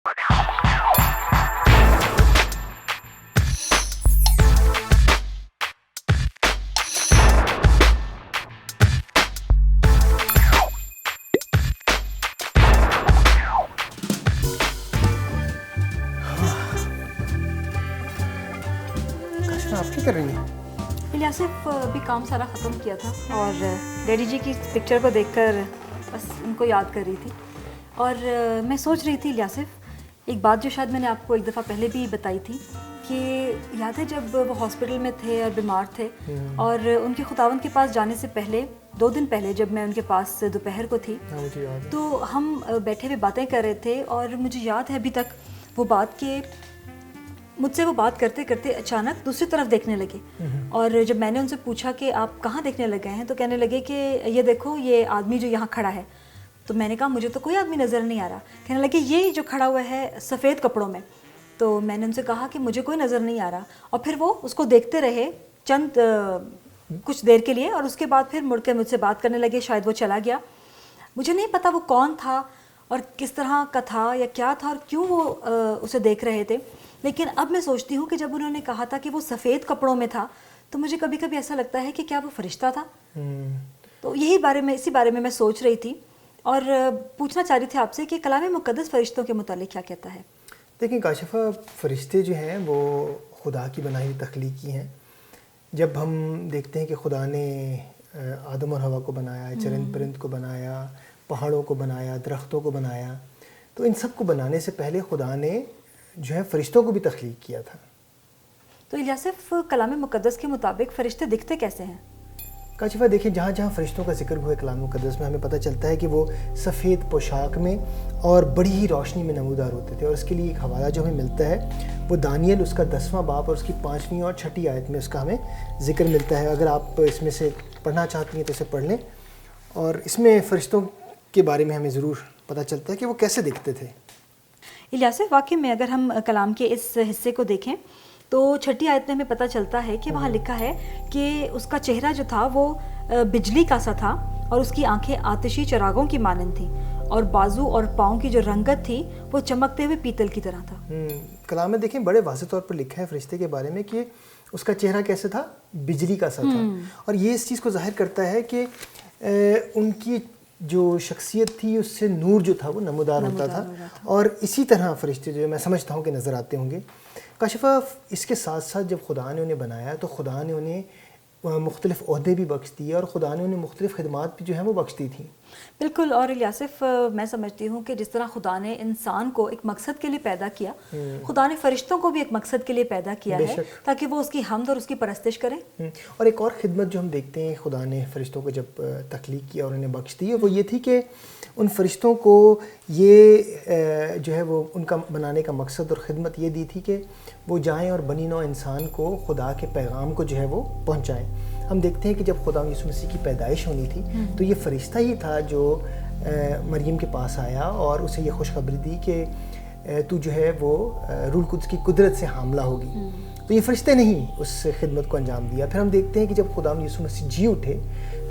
آپ کیا کر رہی ہیں؟ الیاسف بھی کام سارا ختم کیا تھا اور ڈیڈی جی کی پکچر کو دیکھ کر بس ان کو یاد کر رہی تھی. اور میں سوچ رہی تھی الیاسف ایک بات جو شاید میں نے آپ کو ایک دفعہ پہلے بھی بتائی تھی کہ یاد ہے جب وہ ہاسپٹل میں تھے اور بیمار تھے اور ان کے خداوند کے پاس جانے سے پہلے 2 دن پہلے جب میں ان کے پاس دوپہر کو تھی تو ہم بیٹھے ہوئے باتیں کر رہے تھے اور مجھے یاد ہے ابھی تک وہ بات کہ مجھ سے وہ بات کرتے کرتے اچانک دوسری طرف دیکھنے لگے. اور جب میں نے ان سے پوچھا کہ آپ کہاں دیکھنے لگے ہیں تو کہنے لگے کہ یہ دیکھو یہ آدمی جو یہاں کھڑا ہے. تو میں نے کہا مجھے تو کوئی آدمی نظر نہیں آ رہا. کہنے لگے یہ جو کھڑا ہوا ہے سفید کپڑوں میں. تو میں نے ان سے کہا کہ مجھے کوئی نظر نہیں آ رہا. اور پھر وہ اس کو دیکھتے رہے چند کچھ دیر کے لیے اور اس کے بعد پھر مڑ کے مجھ سے بات کرنے لگے. شاید وہ چلا گیا. مجھے نہیں پتا وہ کون تھا اور کس طرح کا تھا یا کیا تھا اور کیوں وہ اسے دیکھ رہے تھے. لیکن اب میں سوچتی ہوں کہ جب انہوں نے کہا تھا کہ وہ سفید کپڑوں میں تھا تو مجھے کبھی کبھی ایسا لگتا ہے کہ کیا وہ فرشتہ تھا. تو اسی بارے میں سوچ رہی تھی اور پوچھنا چاہ رہی تھی آپ سے کہ کلام مقدس فرشتوں کے متعلق کیا کہتا ہے. دیکھیں کاشفہ، فرشتے جو ہیں وہ خدا کی بنائی ہوئی تخلیقی ہیں. جب ہم دیکھتے ہیں کہ خدا نے آدم اور حوا کو بنایا، چرند پرند کو بنایا، پہاڑوں کو بنایا، درختوں کو بنایا، تو ان سب کو بنانے سے پہلے خدا نے جو ہے فرشتوں کو بھی تخلیق کیا تھا. تو الیاسف کلام مقدس کے مطابق فرشتے دکھتے کیسے ہیں؟ کاشفہ دیکھیں جہاں جہاں فرشتوں کا ذکر ہوا ہے کلام مقدس میں ہمیں پتہ چلتا ہے کہ وہ سفید پوشاک میں اور بڑی ہی روشنی میں نمودار ہوتے تھے. اور اس کے لیے ایک حوالہ جو ہمیں ملتا ہے وہ دانیل اس کا 10واں باب اور اس کی 5ویں اور 6ٹھی آیت میں اس کا ہمیں ذکر ملتا ہے. اگر آپ اس میں سے پڑھنا چاہتی ہیں تو اسے پڑھ لیں. اور اس میں فرشتوں کے بارے میں ہمیں ضرور پتہ چلتا ہے کہ وہ کیسے دکھتے تھے. الیاسف واقعی میں اگر ہم کلام کے اس حصے کو دیکھیں تو 6ٹھی آیت میں ہمیں پتہ چلتا ہے کہ وہاں لکھا ہے کہ اس کا چہرہ جو تھا وہ بجلی کا سا تھا اور اس کی آنکھیں آتشی چراغوں کی مانند تھیں اور بازو اور پاؤں کی جو رنگت تھی وہ چمکتے ہوئے پیتل کی طرح تھا. کلام میں دیکھیں بڑے واضح طور پر لکھا ہے فرشتے کے بارے میں کہ اس کا چہرہ کیسے تھا؟ بجلی کا سا تھا. اور یہ اس چیز کو ظاہر کرتا ہے کہ ان کی جو شخصیت تھی اس سے نور جو تھا وہ نمودار ہوتا تھا. اور اسی طرح فرشتے جو میں سمجھتا ہوں کہ نظر آتے ہوں گے. کاشفہ اس کے ساتھ ساتھ جب خدا نے انہیں بنایا تو خدا نے انہیں مختلف عہدے بھی بخش دیے اور خدا نے انہیں مختلف خدمات بھی جو ہیں وہ بخش دی تھیں. بالکل. اور الیاسف میں سمجھتی ہوں کہ جس طرح خدا نے انسان کو ایک مقصد کے لیے پیدا کیا، خدا نے فرشتوں کو بھی ایک مقصد کے لیے پیدا کیا ہے تاکہ وہ اس کی حمد اور اس کی پرستش کریں. اور ایک اور خدمت جو ہم دیکھتے ہیں خدا نے فرشتوں کو جب تخلیق کیا اور انہیں بخش دی وہ یہ تھی کہ ان فرشتوں کو یہ جو ہے وہ ان کا بنانے کا مقصد اور خدمت یہ دی تھی کہ وہ جائیں اور بنی نوع انسان کو خدا کے پیغام کو جو ہے وہ پہنچائیں. ہم دیکھتے ہیں کہ جب خدا یسوع مسیح کی پیدائش ہونی تھی تو یہ فرشتہ ہی تھا جو مریم کے پاس آیا اور اسے یہ خوشخبری دی کہ تو جو ہے وہ روح القدس کی قدرت سے حاملہ ہوگی. تو یہ فرشتے نے ہی اس خدمت کو انجام دیا. پھر ہم دیکھتے ہیں کہ جب خدا یسوع مسیح جی اٹھے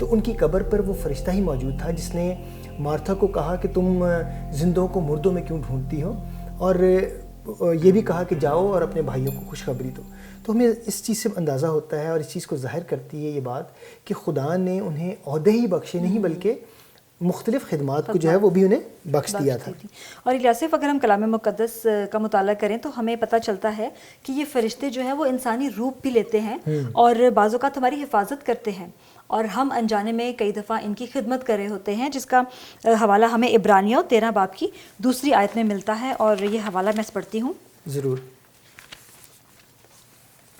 تو ان کی قبر پر وہ فرشتہ ہی موجود تھا جس نے مارتھا کو کہا کہ تم زندوں کو مردوں میں کیوں ڈھونڈتی ہو، اور یہ بھی کہا کہ جاؤ اور اپنے بھائیوں کو خوشخبری دو. تو ہمیں اس چیز سے اندازہ ہوتا ہے اور اس چیز کو ظاہر کرتی ہے یہ بات کہ خدا نے انہیں عہدے ہی بخشے نہیں بلکہ مختلف خدمات کو جو ہے وہ بھی انہیں بخش دیا تھا. اور الیاسف اگر ہم کلام مقدس کا مطالعہ کریں تو ہمیں پتہ چلتا ہے کہ یہ فرشتے جو ہیں وہ انسانی روپ بھی لیتے ہیں اور بعض اوقات ہماری حفاظت کرتے ہیں اور ہم انجانے میں کئی دفعہ ان کی خدمت کر رہے ہوتے ہیں، جس کا حوالہ ہمیں عبرانیوں 13 باب کی 2 آیت میں ملتا ہے. اور یہ حوالہ میں پڑھتی ہوں. ضرور.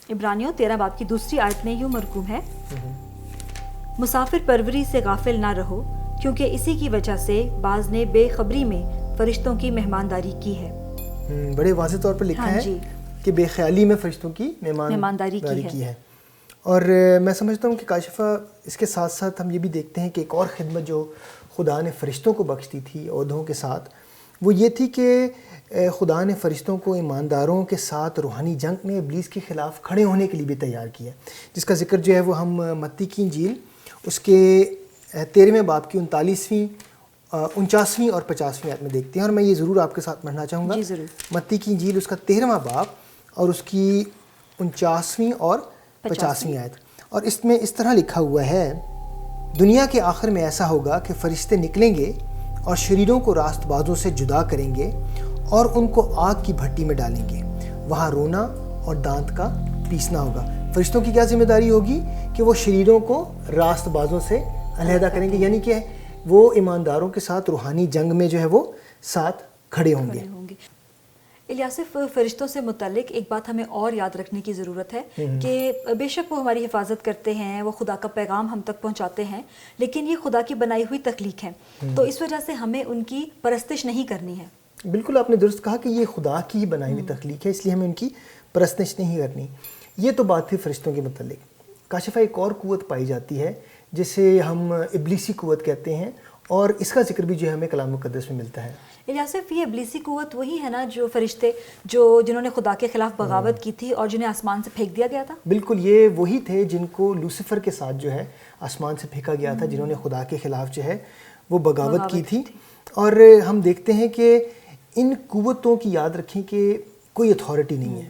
عبرانیوں 13 باب کی 2 آیت میں یوں مرقوم ہے، مسافر پروری سے غافل نہ رہو کیونکہ اسی کی وجہ سے بعض نے بے خبری میں فرشتوں کی مہمانداری کی ہے. بڑے واضح طور پر لکھا ہے کہ بے خیالی میں فرشتوں کی مہمانداری کی ہے. اور میں سمجھتا ہوں کہ کاشفہ اس کے ساتھ ساتھ ہم یہ بھی دیکھتے ہیں کہ ایک اور خدمت جو خدا نے فرشتوں کو بخش دی تھی عہدوں کے ساتھ وہ یہ تھی کہ خدا نے فرشتوں کو ایمانداروں کے ساتھ روحانی جنگ میں ابلیس کے خلاف کھڑے ہونے کے لیے بھی تیار کیا، جس کا ذکر جو ہے وہ ہم متی کی انجیل اس کے 13ویں باب کی 39ویں 49ویں اور 50ویں آیت میں دیکھتے ہیں، اور میں یہ ضرور آپ کے ساتھ پڑھنا چاہوں گا. جی ضرور. متی کی انجیل اس کا 13واں باب اور اس کی 49ویں اور 50ویں آیت. اور اس میں اس طرح لکھا ہوا ہے: دنیا کے آخر میں ایسا ہوگا کہ فرشتے نکلیں گے اور شریروں کو راست بازوں سے جدا کریں گے اور ان کو آگ کی بھٹی میں ڈالیں گے. وہاں رونا اور دانت کا پیسنا ہوگا. فرشتوں کی کیا ذمہ داری ہوگی کہ وہ شریروں کو راست بازوں سے علیحدہ کریں گے، یعنی کہ وہ ایمانداروں کے ساتھ روحانی جنگ میں جو ہے وہ ساتھ کھڑے ہوں گے. الیاسف، فرشتوں سے متعلق ایک بات ہمیں اور یاد رکھنے کی ضرورت ہے کہ بے شک وہ ہماری حفاظت کرتے ہیں، وہ خدا کا پیغام ہم تک پہنچاتے ہیں، لیکن یہ خدا کی بنائی ہوئی تخلیق ہے، تو اس وجہ سے ہمیں ان کی پرستش نہیں کرنی ہے. بالکل آپ نے درست کہا کہ یہ خدا کی ہی بنائی ہوئی تخلیق ہے، اس لیے ہمیں ان کی پرستش نہیں کرنی. یہ تو بات تھی فرشتوں کے متعلق. کاشفہ ایک اور قوت پائی جاتی ہے جسے ہم ابلیسی قوت کہتے ہیں، اور اس کا ذکر بھی جو ہے ہمیں کلام مقدس میں ملتا ہے. الیاسف، یہ ابلیسی قوت وہی ہے نا جو فرشتے جنہوں نے خدا کے خلاف بغاوت کی تھی اور جنہیں آسمان سے پھینک دیا گیا تھا؟ بالکل، یہ وہی تھے جن کو لوسیفر کے ساتھ جو ہے آسمان سے پھینکا گیا تھا، جنہوں نے خدا کے خلاف جو ہے وہ بغاوت کی تھی. اور ہم دیکھتے ہیں کہ ان قوتوں کی یاد رکھیں کہ کوئی اتھارٹی نہیں ہے.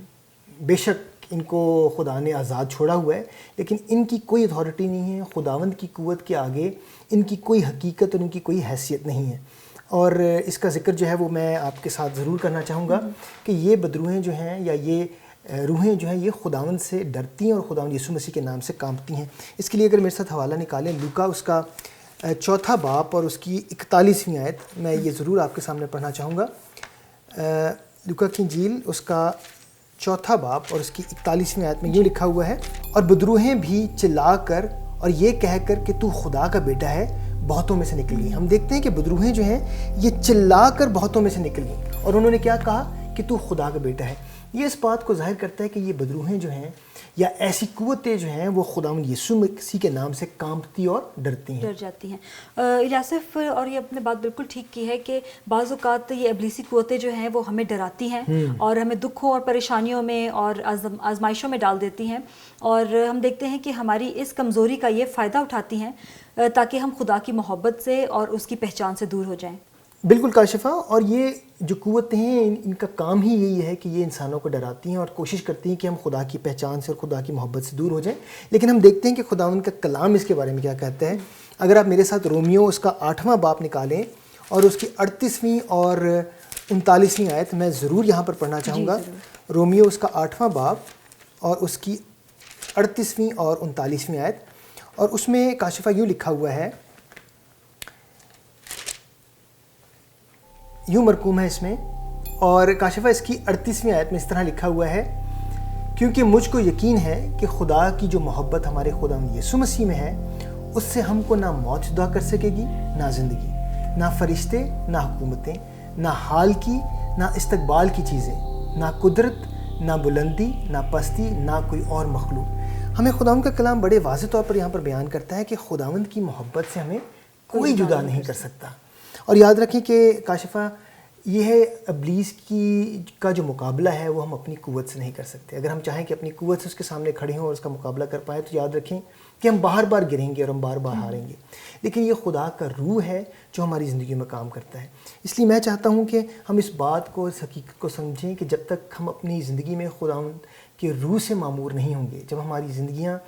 بے شک ان کو خدا نے آزاد چھوڑا ہوا ہے، لیکن ان کی کوئی اتھارٹی نہیں ہے. خداوند کی قوت کے آگے ان کی کوئی حقیقت اور ان کی کوئی حیثیت نہیں ہے. اور اس کا ذکر جو ہے وہ میں آپ کے ساتھ ضرور کرنا چاہوں گا کہ یہ بدروہیں جو ہیں یا یہ روحیں جو ہیں یہ خداوند سے ڈرتی ہیں اور خداوند یسوع مسیح کے نام سے کانپتی ہیں. اس کے لیے اگر میرے ساتھ حوالہ نکالیں لوکا اس کا 4 باب اور اس کی 41ویں آیت، میں یہ ضرور آپ کے سامنے پڑھنا چاہوں گا. لوکا کی انجیل اس کا 4 باب اور اس کی 41ویں آیت میں یہ لکھا ہوا ہے: اور بدروہیں بھی چلا کر اور یہ کہہ کر کہ تو خدا کا بیٹا ہے بہتوں میں سے نکل گئی. ہم دیکھتے ہیں کہ بدروہیں جو ہیں یہ چلا کر بہتوں میں سے نکل گئیں، اور انہوں نے کیا کہا کہ تو خدا کا بیٹا ہے. یہ اس بات کو ظاہر کرتا ہے کہ یہ بدروہیں جو ہیں یا ایسی قوتیں جو ہیں وہ خداوند یسوع مسیح کے نام سے کانپتی اور ڈرتی ہیں، ڈر جاتی ہیں. الیاسف، اور یہ اپنے بات بالکل ٹھیک کی ہے کہ بعض اوقات یہ ابلیسی قوتیں جو ہیں وہ ہمیں ڈراتی ہیں اور ہمیں دکھوں اور پریشانیوں میں اور آزمائشوں میں ڈال دیتی ہیں، اور ہم دیکھتے ہیں کہ ہماری اس کمزوری کا یہ فائدہ اٹھاتی ہیں تاکہ ہم خدا کی محبت سے اور اس کی پہچان سے دور ہو جائیں. بالکل کاشفہ، اور یہ جو قوتیں ہیں ان کا کام ہی یہی ہے کہ یہ انسانوں کو ڈراتی ہیں اور کوشش کرتی ہیں کہ ہم خدا کی پہچان سے اور خدا کی محبت سے دور ہو جائیں. لیکن ہم دیکھتے ہیں کہ خداوند کا کلام اس کے بارے میں کیا کہتا ہے. اگر آپ میرے ساتھ رومیو اس کا 8واں باب نکالیں اور اس کی 38ویں اور 39ویں آیت میں ضرور یہاں پر پڑھنا چاہوں گا. رومیو اس کا 8واں باب اور اس کی 38ویں اور 39ویں آیت، اور اس میں کاشفہ یوں لکھا ہوا ہے، یوں مرقوم ہے اس میں، اور کاشفہ اس کی 38ویں آیت میں اس طرح لکھا ہوا ہے: کیونکہ مجھ کو یقین ہے کہ خدا کی جو محبت ہمارے خداوند یسوع مسیح میں ہے اس سے ہم کو نہ موت جدا کر سکے گی نہ زندگی، نہ فرشتے نہ حکومتیں، نہ حال کی نہ استقبال کی چیزیں، نہ قدرت نہ بلندی نہ پستی نہ کوئی اور مخلوق. ہمیں خداوند کا کلام بڑے واضح طور پر یہاں پر بیان کرتا ہے کہ خداوند کی محبت سے ہمیں کوئی جدا نہیں کر سکتا. اور یاد رکھیں کہ کاشفہ یہ ہے ابلیس کا جو مقابلہ ہے وہ ہم اپنی قوت سے نہیں کر سکتے. اگر ہم چاہیں کہ اپنی قوت سے اس کے سامنے کھڑے ہوں اور اس کا مقابلہ کر پائیں تو یاد رکھیں کہ ہم بار بار گریں گے اور ہم بار بار ہاریں گے. لیکن یہ خدا کا روح ہے جو ہماری زندگی میں کام کرتا ہے. اس لیے میں چاہتا ہوں کہ ہم اس بات کو، اس حقیقت کو سمجھیں کہ جب تک ہم اپنی زندگی میں خداوند کے روح سے معمور نہیں ہوں گے، جب ہماری زندگیاں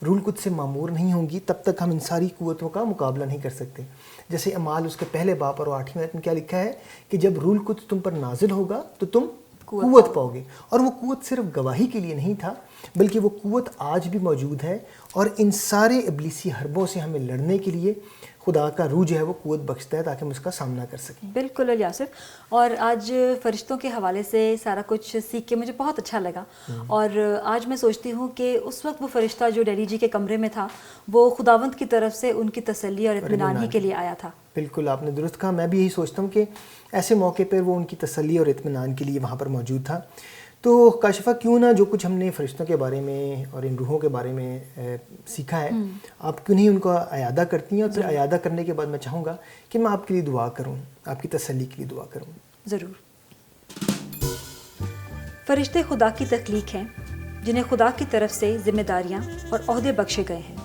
روح القدس سے معمور نہیں ہوں گی، تب تک ہم ان ساری قوتوں کا مقابلہ نہیں کر سکتے. جیسے اعمال اس کے پہلے باب اور 8ویں آیت میں کیا لکھا ہے کہ جب روح القدس تم پر نازل ہوگا تو تم قوت پاؤ گے. اور وہ قوت صرف گواہی کے لیے نہیں تھا بلکہ وہ قوت آج بھی موجود ہے، اور ان سارے ابلیسی حربوں سے ہمیں لڑنے کے لیے خدا کا روح جو ہے وہ قوت بخشتا ہے تاکہ ہم اس کا سامنا کر سکیں. بالکل الیاسف، اور آج فرشتوں کے حوالے سے سارا کچھ سیکھ کے مجھے بہت اچھا لگا. اور آج میں سوچتی ہوں کہ اس وقت وہ فرشتہ جو ڈیڈی جی کے کمرے میں تھا وہ خداوند کی طرف سے ان کی تسلی اور اطمینان ہی کے لیے آیا تھا. بالکل آپ نے درست کہا. میں بھی یہی سوچتا ہوں کہ ایسے موقع پہ وہ ان کی تسلی اور اطمینان کے لیے وہاں پر موجود تھا. تو کاشفہ کیوں نہ جو کچھ ہم نے فرشتوں کے بارے میں اور ان روحوں کے بارے میں سیکھا ہے آپ کیوں نہیں ان کو اعادہ کرتی ہیں، اور پھر اعادہ کرنے کے بعد میں چاہوں گا کہ میں آپ کے لیے دعا کروں، آپ کی تسلی کے لیے دعا کروں. ضرور. فرشتے خدا کی تخلیق ہیں جنہیں خدا کی طرف سے ذمہ داریاں اور عہدے بخشے گئے ہیں.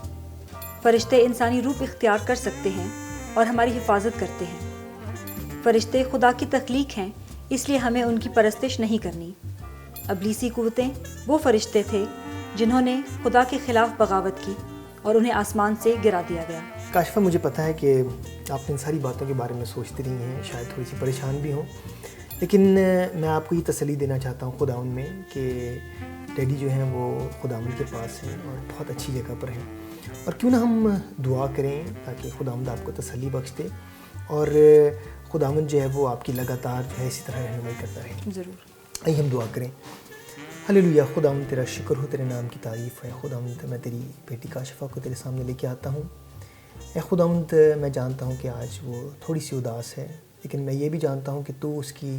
فرشتے انسانی روپ اختیار کر سکتے ہیں اور ہماری حفاظت کرتے ہیں. فرشتے خدا کی تخلیق ہیں، اس لیے ہمیں ان کی پرستش نہیں کرنی۔ ابلیسی قوتیں وہ فرشتے تھے جنہوں نے خدا کے خلاف بغاوت کی اور انہیں آسمان سے گرا دیا گیا۔ کاشفہ، مجھے پتہ ہے کہ آپ ان ساری باتوں کے بارے میں سوچتی رہی ہیں، شاید تھوڑی سی پریشان بھی ہوں، لیکن میں آپ کو یہ تسلی دینا چاہتا ہوں خداوند میں کہ ڈیڈی جو ہیں وہ خداوند کے پاس ہیں اور بہت اچھی جگہ پر ہیں۔ اور کیوں نہ ہم دعا کریں تاکہ خداوند آپ کو تسلی بخش دے اور خداوند جو ہے وہ آپ کی لگاتار جو ہے اسی طرح رہنمائی کرتا رہے۔ ضرور، آئیے ہم دعا کریں۔ ہلیلویا، خداوند تیرا شکر ہو، تیرے نام کی تعریف ہے۔ خداوند میں تیری بیٹی کاشفہ کو تیرے سامنے لے کے آتا ہوں۔ اے خداوند، میں جانتا ہوں کہ آج وہ تھوڑی سی اداس ہے، لیکن میں یہ بھی جانتا ہوں کہ تو اس کی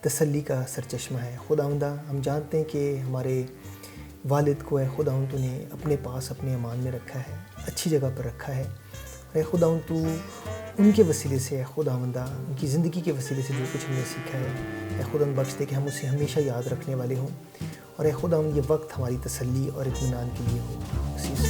تسلی کا سرچشمہ ہے۔ خداوندہ، ہم جانتے ہیں کہ ہمارے والد کو اے خداوند تو نے اپنے پاس اپنے امان میں رکھا ہے، اچھی جگہ پر رکھا ہے۔ اے خداوند، تو ان کے وسیلے سے اے خداوندہ، ان کی زندگی کے وسیلے سے جو کچھ ہم نے سیکھا ہے، اے خداوند بخش دے کہ ہم اسے ہمیشہ یاد رکھنے والے ہوں، اور اے خداوند یہ وقت ہماری تسلی اور اطمینان کے لیے ہو۔